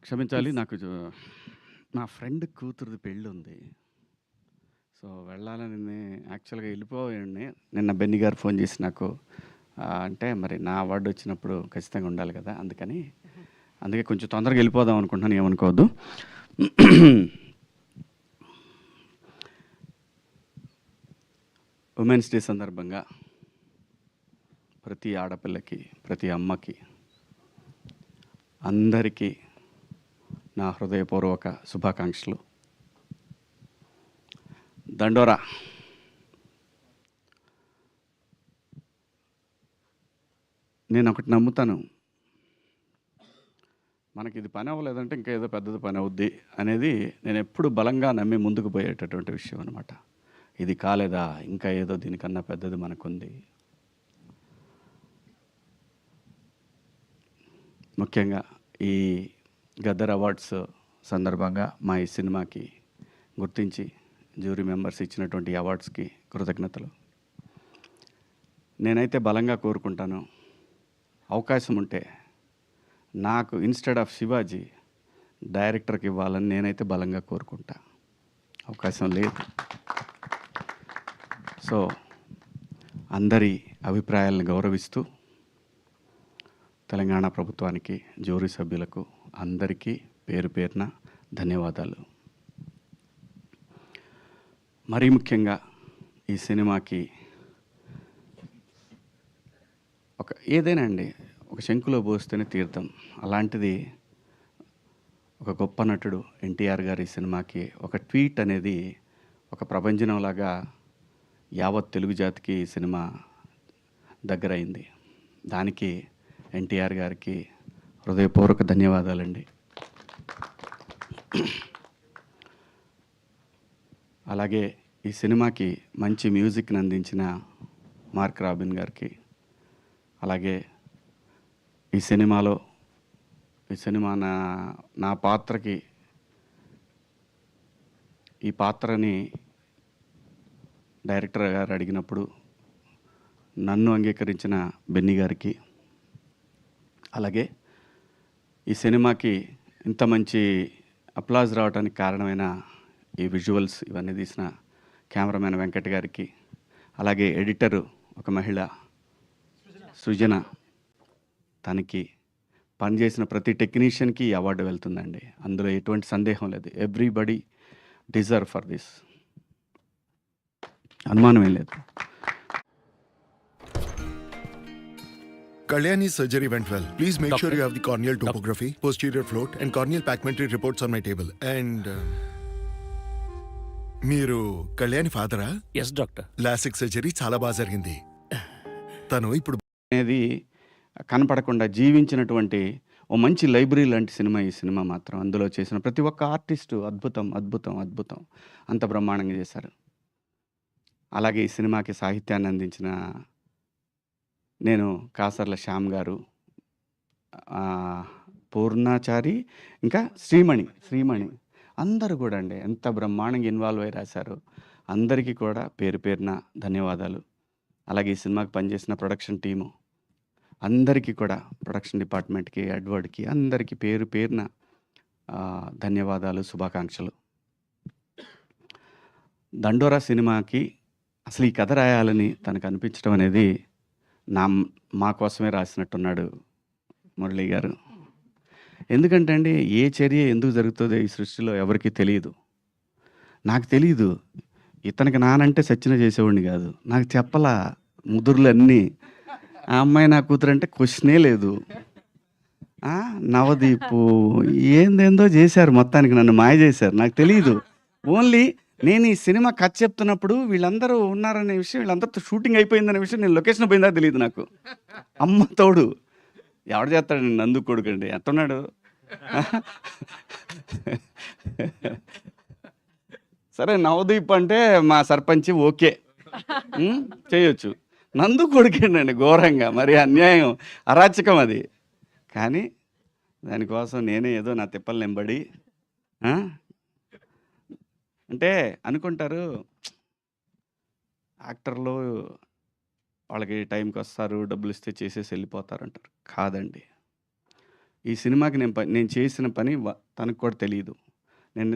క్షమించాలి. ప్లీజ్. నాకు నా ఫ్రెండ్ కూతురిది పెళ్ళుంది. సో, వెళ్ళాలని యాక్చువల్‌గా ఎళ్ళిపోయాన్ని. నిన్న బెన్నీ గారు ఫోన్ చేసి నాకు అంటే మరి నా అవార్డొచ్చినప్పుడు ఖచ్చితంగా ఉండాలి కదా! అందుకే కొంచెం తొందరగా ఎళ్ళిపోదాం అనుకుంటున్నాను. ఏమనుకోవద్దు. ఉమెన్స్ డే సందర్భంగా ప్రతి ఆడపిల్లకి, ప్రతి అమ్మకి, అందరికీ నా హృదయపూర్వక శుభాకాంక్షలు. దండోరా! నేనొకటి నమ్ముతాను. మనకిది పని అవ్వలేదంటే ఇంకా ఏదో పెద్దది పని అవుద్ది అనేది నేనెప్పుడు బలంగా నమ్మి ముందుకు పోయేటటువంటి విషయం అనమాట. ఇది కాలేదా ఇంకా ఏదో దీనికన్నా పెద్దది మనకుంది. ముఖ్యంగా ఈ గద్దర్ అవార్డ్స్ సందర్భంగా మా ఈ సినిమాకి గుర్తించి జ్యూరీ మెంబర్స్ ఇచ్చినటువంటి అవార్డ్స్కి కృతజ్ఞతలు. నేనైతే బలంగా కోరుకుంటాను, అవకాశం ఉంటే నాకు ఇన్‌స్టెడ్ ఆఫ్ శివాజీ డైరెక్టర్‌కి ఇవ్వాలని నేనైతే బలంగా కోరుకుంటా. అవకాశం లేదు. సో, అందరి అభిప్రాయాలను గౌరవిస్తూ తెలంగాణ ప్రభుత్వానికి, జ్యూరీ సభ్యులకు అందరికీ పేరు పేరున ధన్యవాదాలు. మరీ ముఖ్యంగా ఈ సినిమాకి ఏదైనా అండి ఒక శంకులో పోస్తేనే తీర్థం. అలాంటిది ఒక గొప్ప నటుడు ఎన్టీఆర్ గారి సినిమాకి ఒక ట్వీట్ అనేది ఒక ప్రభంజనంలాగా యావత్ తెలుగు జాతికి ఈ సినిమా దగ్గరైంది. దానికి ఎన్టీఆర్ గారికి హృదయపూర్వక ధన్యవాదాలండి. అలాగే ఈ సినిమాకి మంచి మ్యూజిక్‌ని అందించిన మార్క్ రాబిన్ గారికి, అలాగే ఈ సినిమా నా పాత్రకి ఈ పాత్రని డైరెక్టర్ గారు అడిగినప్పుడు నన్ను అంగీకరించిన బెన్నీ గారికి, అలాగే ఈ సినిమాకి ఇంత మంచి అప్లాజ్ రావడానికి కారణమైన ఈ విజువల్స్ ఇవన్నీ తీసిన కెమెరామెన్ వెంకట్ గారికి, అలాగే ఎడిటరు ఒక మహిళ సృజన, తనకి పనిచేసిన ప్రతి టెక్నీషియన్‌కి ఈ అవార్డు వెళ్తుందండి. అందులో ఎటువంటి సందేహం లేదు. Everybody deserve for this. అనుమానమేం లేదు. Kalyani's surgery went well. Please make sure Doctor. you have the corneal topography, posterior float, and corneal pacmentary reports on my table. And మీరు కళ్యాణి ఫాదరా? Yes doctor. లాసిక్ సర్జరీ చాలా బాగా జరిగింది. తను ఇప్పుడు అనేది కనపడకుండా జీవించినటువంటి ఓ మంచి లైబ్రరీ లాంటి సినిమా ఈ సినిమా మాత్రం. అందులో చేసిన ప్రతి ఒక్క ఆర్టిస్టు అద్భుతం, అద్భుతం, అద్భుతం. అంత బ్రహ్మాండంగా చేశారు. అలాగే ఈ సినిమాకి సాహిత్యాన్ని అందించిన నేను కాసర్ల శ్యామ్ గారు, పూర్ణాచారి, ఇంకా శ్రీమణి అందరూ కూడా అండి ఎంత బ్రహ్మాండంగా ఇన్వాల్వ్ అయ్యి రాశారు. అందరికీ కూడా పేరు పేరున ధన్యవాదాలు. అలాగే ఈ సినిమాకి పనిచేసిన ప్రొడక్షన్ టీము అందరికీ కూడా, ప్రొడక్షన్ డిపార్ట్మెంట్‌కి, ఎడ్వర్డ్‌కి అందరికీ పేరు పేరున ధన్యవాదాలు, శుభాకాంక్షలు. దండోరా సినిమాకి అసలు ఈ కథ రాయాలని తనకు అనిపించడం అనేది మా కోసమే రాసినట్టున్నాడు మురళీ గారు. ఎందుకంటే అండి ఏ చర్య ఎందుకు జరుగుతుందో ఈ సృష్టిలో ఎవరికీ తెలీదు. నాకు తెలీదు. ఇతనికి నానంటే సచ్చిన చేసేవాడిని కాదు. నాకు చెప్పలా ముదురులన్నీ. ఆ అమ్మాయి నా కూతురంటే క్వెషనే లేదు. నవదీపు ఏందేందో చేశారు, మొత్తానికి నన్ను మాయ చేశారు. నాకు తెలీదు. ఓన్లీ నేను ఈ సినిమా కథ చెప్తున్నప్పుడు వీళ్ళందరూ ఉన్నారనే విషయం, వీళ్ళందరితో షూటింగ్ అయిపోయిందనే విషయం, నేను లొకేషన్ పోయిందా తెలియదు నాకు. అమ్మ తోడు ఎవడు చేస్తాడు నందు కొడుకండి, ఎట్టున్నాడు. సరే నవదీప్ అంటే మా సర్పంచ్ ఓకే, చేయొచ్చు. నందు కొడుకేండండి ఘోరంగా, మరి అన్యాయం, అరాచకం అది. కానీ దానికోసం నేనే ఏదో నా తిప్పలు నింబడి అంటే అనుకుంటారు యాక్టర్లు వాళ్ళకి టైంకి వస్తారు, డబ్బులు ఇస్తే చేసేసి వెళ్ళిపోతారు అంటారు. కాదండి, ఈ సినిమాకి నేను చేసిన పని తనకు కూడా తెలీదు. నేను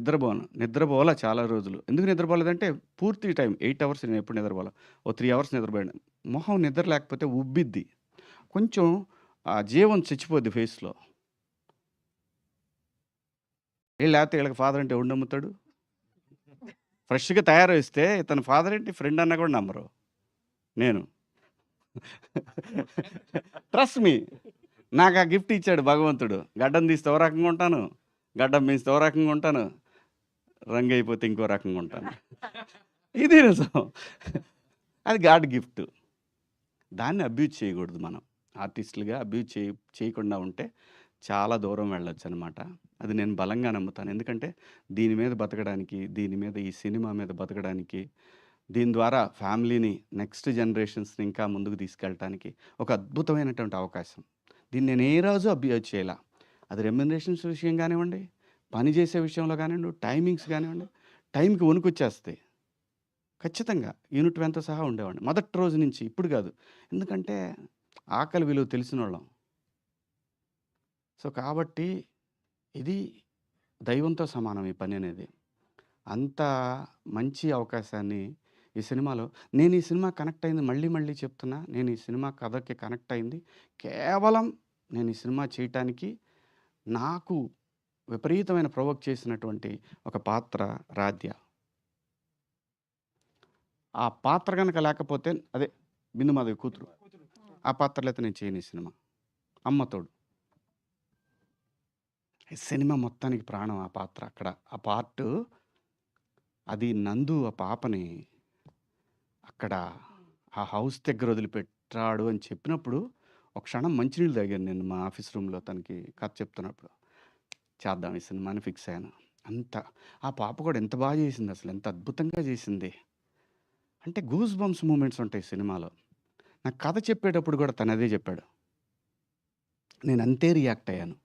నిద్రపోలా చాలా రోజులు. ఎందుకు నిద్రపోలేదంటే పూర్తి టైం 8 అవర్స్ నేనెప్పుడు నిద్రపోలా. ఓ 3 అవర్స్ నిద్రపోయాను. మొహం నిద్ర లేకపోతే ఉబ్బిద్ది. కొంచెం జీవం చచ్చిపోద్ది ఫేస్‌లో. లేతే ఈళ్ళకి ఫాదర్ అంటే ఎవడు నమ్ముతాడు? ఫ్రెష్‌గా తయారొస్తే ఇతని ఫాదర్ ఏంటి ఫ్రెండ్ అన్నా కూడా నమ్మరు. నేను. Trust me. నాకు ఆ గిఫ్ట్ ఇచ్చాడు భగవంతుడు. గడ్డం తీస్తే ఓ రకంగా ఉంటాను. గడ్డం పెంచితే ఓ రకంగా ఉంటాను. రంగు అయిపోతే ఇంకో రకంగా ఉంటాను. ఇది నిజం. అది గాడ్ గిఫ్ట్. దాన్ని అబ్యూజ్ చేయకూడదు మనం. ఆర్టిస్టులుగా అబ్యూజ్ చేయకుండా ఉంటే చాలా దూరం వెళ్ళొచ్చనమాట. అది నేను బలంగా నమ్ముతాను. ఎందుకంటే దీని మీద బతకడానికి, ఈ సినిమా మీద బతకడానికి, దీని ద్వారా ఫ్యామిలీని, నెక్స్ట్ జనరేషన్స్‌ని ఇంకా ముందుకు తీసుకెళ్ళటానికి ఒక అద్భుతమైనటువంటి అవకాశం. దీన్ని నేను ఏ రోజు అబ్యూజ్ చేయలా. అది రెమ్యునరేషన్స్ విషయం కానివ్వండి, పని చేసే విషయంలో కానివ్వండి, టైమింగ్స్ కానివ్వండి, టైంకి వణుకొచ్చేస్తాయి. ఖచ్చితంగా యూనిట్ వెంత సహా ఉండేవాడిని. మొదటి రోజు నుంచి. ఇప్పుడు కాదు. ఎందుకంటే ఆకలి విలువ తెలిసినోళ్ళం. సో, కాబట్టి ఇది దైవంతో సమానం ఈ పని అనేది. అంత మంచి అవకాశాన్ని ఈ సినిమాలో నేను ఈ సినిమా కనెక్ట్ అయింది మళ్ళీ చెప్తున్నా. నేను ఈ సినిమా కథకి కనెక్ట్ అయింది కేవలం నేను ఈ సినిమా చేయటానికి నాకు విపరీతమైన ప్రొవోక్ చేసినటువంటి ఒక పాత్ర రాధ్య. ఆ పాత్ర గనక లేకపోతే అదే బిందుమాధవి కూతురు. ఆ పాత్ర లేతే నేను చేయను ఈ సినిమా. అమ్మ తోడు. ఈ సినిమా మొత్తానికి ప్రాణం ఆ పాత్ర అక్కడ. ఆ పార్ట్ అది నందు ఆ పాపని అక్కడ ఆ హౌస్ దగ్గర వదిలిపెట్టాడు అని చెప్పినప్పుడు ఒక క్షణం మంచినీళ్ళు తాగాను నేను మా ఆఫీస్ రూమ్‌లో తనకి కథ చెప్తున్నప్పుడు. చేద్దాం ఈ సినిమాని ఫిక్స్ అయ్యాను. అంత ఆ పాప కూడా ఎంత బాగా చేసింది అసలు. ఎంత అద్భుతంగా చేసింది. అంటే గూస్ బంప్స్ మూమెంట్స్ ఉంటాయి సినిమాలో. నాకు కథ చెప్పేటప్పుడు కూడా తను అదే చెప్పాడు. నేను అంతే రియాక్ట్ అయ్యాను.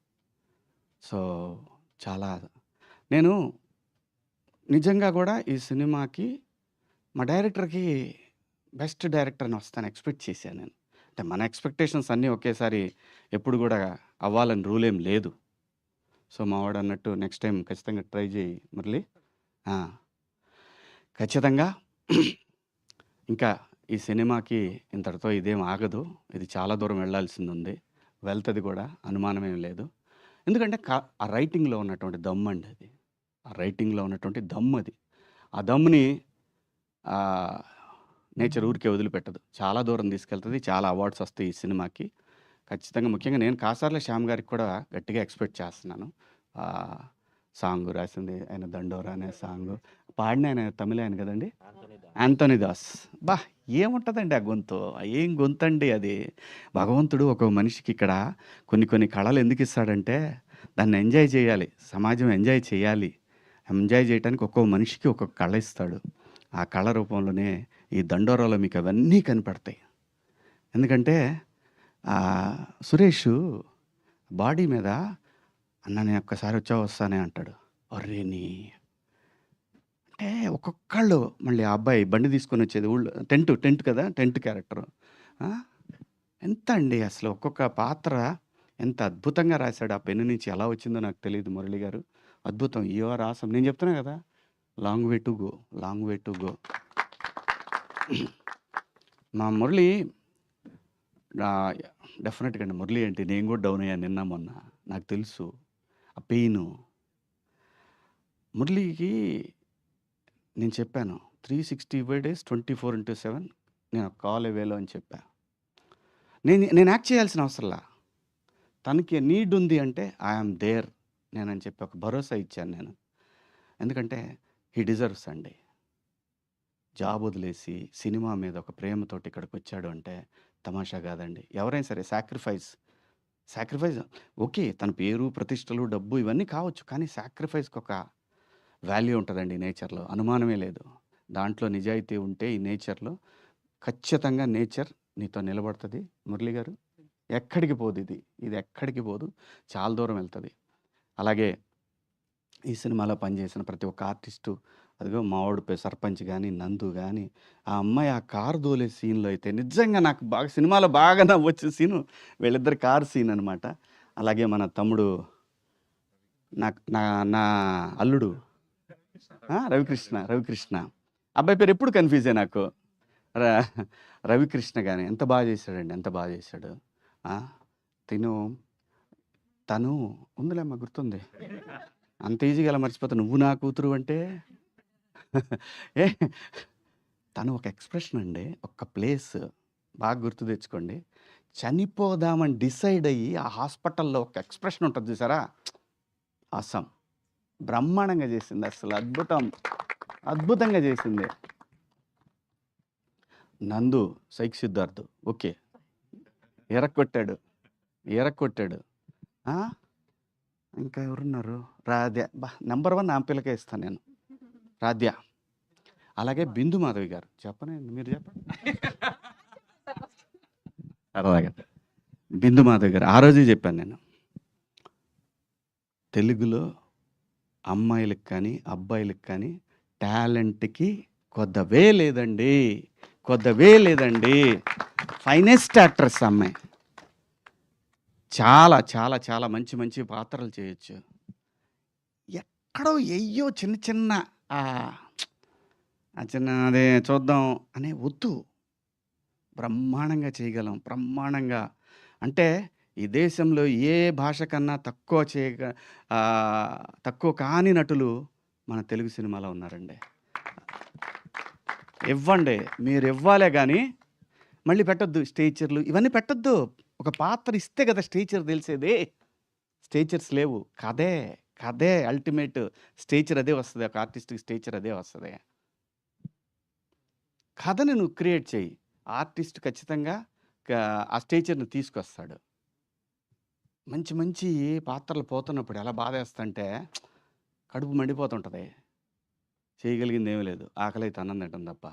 సో, చాలా నేను నిజంగా కూడా ఈ సినిమాకి మా డైరెక్టర్‌కి బెస్ట్ డైరెక్టర్ అని వస్తాను ఎక్స్‌పెక్ట్ చేశాను నేను. అంటే మన ఎక్స్‌పెక్టేషన్స్ అన్నీ ఒకేసారి ఎప్పుడు కూడా అవ్వాలని రూల్ ఏం లేదు. సో, మావాడు అన్నట్టు నెక్స్ట్ టైమ్ ఖచ్చితంగా ట్రై చేయి మురళి. ఆ! ఖచ్చితంగా ఇంకా ఈ సినిమాకి ఇంతటితో ఇదేం ఆగదు. ఇది చాలా దూరం వెళ్ళాల్సిందుంది. వెళ్తది కూడా అనుమానమేం లేదు. ఎందుకంటే ఆ రైటింగ్‌లో ఉన్నటువంటి దమ్మండి అది. ఆ రైటింగ్‌లో ఉన్నటువంటి దమ్మది. ఆ దమ్ముని నేచర్ ఊరికే వదిలిపెట్టదు. చాలా దూరం తీసుకెళ్తది. చాలా అవార్డ్స్ వస్తాయి ఈ సినిమాకి. ఖచ్చితంగా ముఖ్యంగా నేను కాసార్ల శ్యామ్ గారికి కూడా గట్టిగా ఎక్స్‌పెక్ట్ చేస్తున్నాను. సాంగ్ రాసింది ఆయన 'దండోరా' అనే సాంగు. పాడిన ఆయన తమిళాయన కదండీ! యాంథోనీ దాస్. ఏముంటదండి ఆ గొంతు? ఏం గొంతండి అది. భగవంతుడు ఒక మనిషికి ఇక్కడ కొన్ని కళలు ఎందుకిస్తాడంటే దాన్ని ఎంజాయ్ చేయాలి. సమాజం ఎంజాయ్ చేయాలి. ఎంజాయ్ చేయటానికి ఒక్కో మనిషికి ఒక్కొక్క కళ ఇస్తాడు. ఆ కళ రూపంలోనే ఈ 'దండోరా'లో మీకు అవన్నీ కనపడతాయి. ఎందుకంటే సురేషు బాడీ మీద "అన్న నేను ఒక్కసారి వస్తానే" అంటాడు. ఒర్రేని అంటే ఒక్కొక్కళ్ళు మళ్ళీ ఆ అబ్బాయి బండి తీసుకొని వచ్చేది ఊళ్ళో టెంట్ కదా! Tent character. ఎంత అండి అసలు ఒక్కొక్క పాత్ర ఎంత అద్భుతంగా రాశాడు. ఆ పెన్ను నుంచి ఎలా వచ్చిందో నాకు తెలీదు మురళి గారు. అద్భుతం. You are awesome. నేను చెప్తున్నా కదా! Long way to go. Long way to go. మా మురళి డెఫినెట్‌గా అండి. మురళి ఏంటి నేను కూడా డౌన్ అయ్యాను నిన్న మొన్న. నాకు తెలుసు. ఆ పెయిను. మురళికి నేను చెప్పాను 365 డేస్ 24/7 నేను కాల్ అవేలో అని చెప్పా. నేను యాక్ట్ చేయాల్సిన అవసరంలా. తనకి నీడ్ ఉంది అంటే ఐ యామ్ దేర్ నేనని చెప్పి ఒక భరోసా ఇచ్చాను నేను. ఎందుకంటే హీ డిజర్వ్స్ అండి. జాబ్ వదిలేసి సినిమా మీద ఒక ప్రేమతోటి ఇక్కడికొచ్చాడు అంటే తమాషా కాదండి. ఎవరైనా సరే సాక్రిఫైస్ ఓకే. తన పేరు, ప్రతిష్టలు, డబ్బు ఇవన్నీ కావచ్చు. కానీ సాక్రిఫైస్‌కి ఒక వాల్యూ ఉంటదండి నేచర్‌లో. అనుమానమే లేదు. దాంట్లో నిజాయితీ ఉంటే ఈ నేచర్‌లో ఖచ్చితంగా నేచర్ నీతో నిలబడతది మురళి గారు. ఎక్కడికి పోదిది. ఇది ఎక్కడికి పోదు. చాలా దూరం వెళ్తది. అలాగే ఈ సినిమాలో పనిచేసిన ప్రతి ఒక్క ఆర్టిస్టు అదిగో మావోడు సర్పంచ్ గాని, నందు గాని, ఆ అమ్మాయి ఆ కారు దోలే సీన్‌లో అయితే నిజంగా నాకు సినిమాలో బాగా నవ్వొచ్చిన సీను వీళ్ళిద్దరి కారు సీన్ అనమాట. అలాగే మన తమ్ముడు నా నా నా అల్లుడు రవికృష్ణ అబ్బాయి పేరు ఎప్పుడు కన్ఫ్యూజే నాకు. రవికృష్ణ కానీ ఎంత బాగా చేశాడండి, ఎంత బాగా చేశాడు. తను ఉందిలేమ్మా, గుర్తుంది. అంత ఈజీగా ఎలా మర్చిపోతా, నువ్వు నా కూతురు అంటే. ఏ తను ఒక ఎక్స్ప్రెషన్ అండి, ఒక ప్లేస్ బాగా గుర్తు తెచ్చుకోండి. చనిపోదామని డిసైడ్ అయ్యి ఆ హాస్పిటల్లో ఒక ఎక్స్ప్రెషన్ ఉంటుంది చూసారా, అసం బ్రహ్మాండంగా చేసింది, అసలు అద్భుతంగా చేసింది. నందు సైక్ సిద్ధార్థ్ ఓకే, ఎరక్కొట్టాడు. ఇంకా ఎవరున్నారు, రాధ్య నెంబర్ 1 ఆ పిల్లకే ఇస్తాను నేను, రాధ్య. అలాగే బిందు మాధవి గారు, చెప్పనండి మీరు చెప్పండి. అలాగే బిందు మాధవి గారు, ఆ రోజే చెప్పాను నేను, తెలుగులో అమ్మాయిలకు కానీ అబ్బాయిలకు కానీ టాలెంట్కి కొద్దవే లేదండి. ఫైనెస్ట్ యాక్ట్రెస్ అమ్మాయి, చాలా చాలా చాలా మంచి మంచి పాత్రలు చేయొచ్చు. ఎక్కడో ఎయ్యో చిన్న అదే చూద్దాం అనే వద్దు, బ్రహ్మాండంగా చేయగలం, బ్రహ్మాండంగా. అంటే ఈ దేశంలో ఏ భాష కన్నా తక్కువ కాని నటులు మన తెలుగు సినిమాలో ఉన్నారండి. ఇవ్వండి, మీరు ఇవ్వాలే కానీ మళ్ళీ పెట్టొద్దు స్టేచర్లు ఇవన్నీ పెట్టొద్దు. ఒక పాత్ర ఇస్తే కదా స్టేచర్ తెలిసేది. స్టేచర్స్ లేవు, కథే అల్టిమేట్ స్టేచర్, అదే వస్తుంది. ఒక ఆర్టిస్ట్కి స్టేచర్ అదే వస్తుంది. కథని నువ్వు క్రియేట్ చేయి, ఆర్టిస్ట్ ఖచ్చితంగా ఆ స్టేచర్ని తీసుకొస్తాడు. మంచి పాత్రలు పోతున్నప్పుడు ఎలా బాధేస్తుంటే కడుపు మండిపోతుంటుంది. చేయగలిగింది ఏమీ లేదు, ఆకలి అయితే అన్నం తింటాం తప్ప.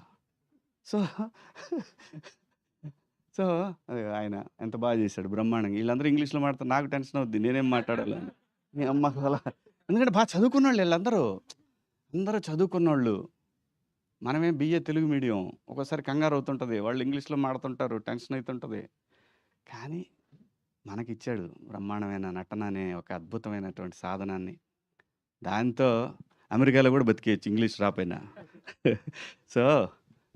సో అది ఆయన ఎంత బాగా చేశాడు, బ్రహ్మాండంగా. వీళ్ళందరూ ఇంగ్లీష్లో మాట్లాడుతారు, నాకు టెన్షన్ అవుద్ది, నేనేం మాట్లాడాలని. మీ అమ్మకు అలా, ఎందుకంటే బాగా చదువుకున్న వాళ్ళు వీళ్ళందరూ, అందరూ చదువుకున్నోళ్ళు. మనమే బిఏ తెలుగు మీడియం, ఒక్కోసారి కంగారు అవుతుంటుంది, వాళ్ళు ఇంగ్లీష్లో మాడుతుంటారు, టెన్షన్ అవుతుంటుంది. కానీ మనకిచ్చాడు బ్రహ్మాండమైన నటన అనే ఒక అద్భుతమైనటువంటి సాధనాన్ని. దాంతో అమెరికాలో కూడా బతికేయచ్చు ఇంగ్లీష్ రాపోయినా. సో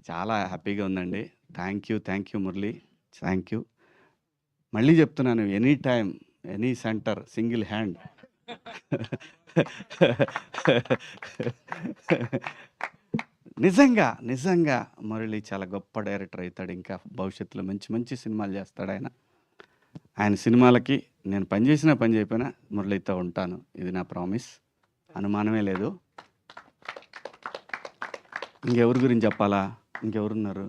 చాలా హ్యాపీగా ఉందండి. Thank you Murali, thank you. మళ్ళీ చెప్తున్నాను, any time any centre single hand. నిజంగా మురళి చాలా గొప్ప డైరెక్టర్ అవుతాడు. ఇంకా భవిష్యత్తులో మంచి సినిమాలు చేస్తాడు ఆయన సినిమాలకి నేను పని చేయకపోయినా మురళితో ఉంటాను, ఇది నా ప్రామిస్, అనుమానమే లేదు. ఇంకెవరి గురించి చెప్పాలా, ఇంకెవరున్నారు?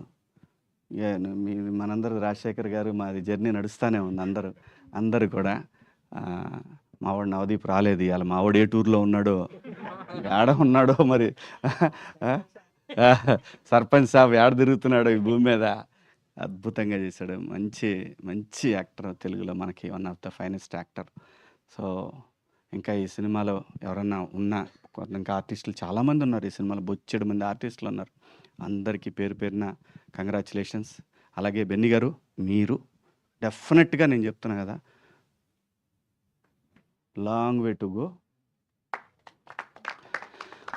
మనందరూ రాజశేఖర్ గారు, మాది జర్నీ నడుస్తూనే ఉంది. అందరూ కూడా మావాడు నవదీప్ రాలేదు ఇవాళ, మావాడు ఏ టూర్లో ఉన్నాడో, ఏడ ఉన్నాడో మరి, సర్పంచ్ సాబ్ ఏడ తిరుగుతున్నాడో ఈ భూమి మీద. అద్భుతంగా చేశాడు, మంచి యాక్టర్, తెలుగులో మనకి one of the finest actor. So ఇంకా ఈ సినిమాలో ఎవరన్నా ఇంకా ఆర్టిస్టులు చాలామంది ఉన్నారు ఈ సినిమాలో, బొచ్చెడు మంది ఆర్టిస్టులు ఉన్నారు. అందరికీ పేరున కంగ్రాచులేషన్స్. అలాగే బెన్నీ గారు, మీరు డెఫినెట్గా నేను చెప్తున్నా కదా, లాంగ్ వే టు గో.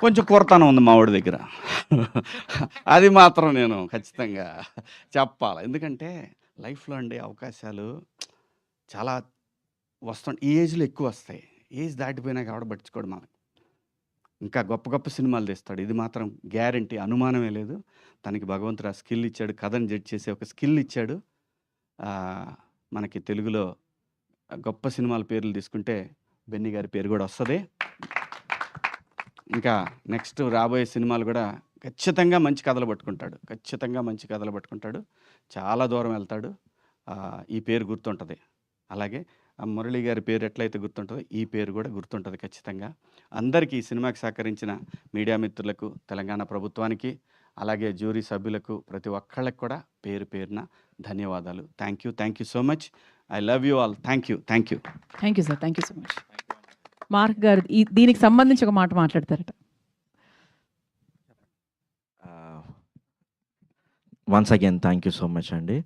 కొంచెం కొరతనం ఉంది మా వాడి దగ్గర, అది మాత్రం నేను ఖచ్చితంగా చెప్పాలి. ఎందుకంటే లైఫ్లో అండి అవకాశాలు చాలా వస్తాయి, ఈ ఏజ్లో ఎక్కువ వస్తాయి. ఏజ్ దాటిపోయినాక ఎవడ పట్టించుకోడు మనకు, ఇంకా గొప్ప సినిమాలు తీస్తాడు. ఇది మాత్రం గ్యారంటీ, అనుమానమే లేదు. తనకి భగవంతుడు ఆ స్కిల్ ఇచ్చాడు, కథను జడ్జ్ చేసే ఒక స్కిల్ ఇచ్చాడు. మనకి తెలుగులో గొప్ప సినిమాల పేర్లు తీసుకుంటే బెన్నీ గారి పేరు కూడా వస్తుంది. ఇంకా నెక్స్ట్ రాబోయే సినిమాలు కూడా ఖచ్చితంగా మంచి కథలు పట్టుకుంటాడు, చాలా దూరం వెళ్తాడు. ఈ పేరు గుర్తుంటుంది. అలాగే మురళి గారి పేరు ఎట్లయితే గుర్తుంటుందో ఈ పేరు కూడా గుర్తుంటుంది ఖచ్చితంగా. అందరికీ ఈ సినిమాకి సహకరించిన మీడియా మిత్రులకు, తెలంగాణ ప్రభుత్వానికి, అలాగే జ్యూరీ సభ్యులకు, ప్రతి ఒక్కళ్ళకి కూడా పేరున ధన్యవాదాలు. Thank you so much. I love you all. Thank you sir, thank you so much. Mark గారు దీనికి సంబంధించి ఒక మాట మాట్లాడతారట. Once again thank you so much అండి.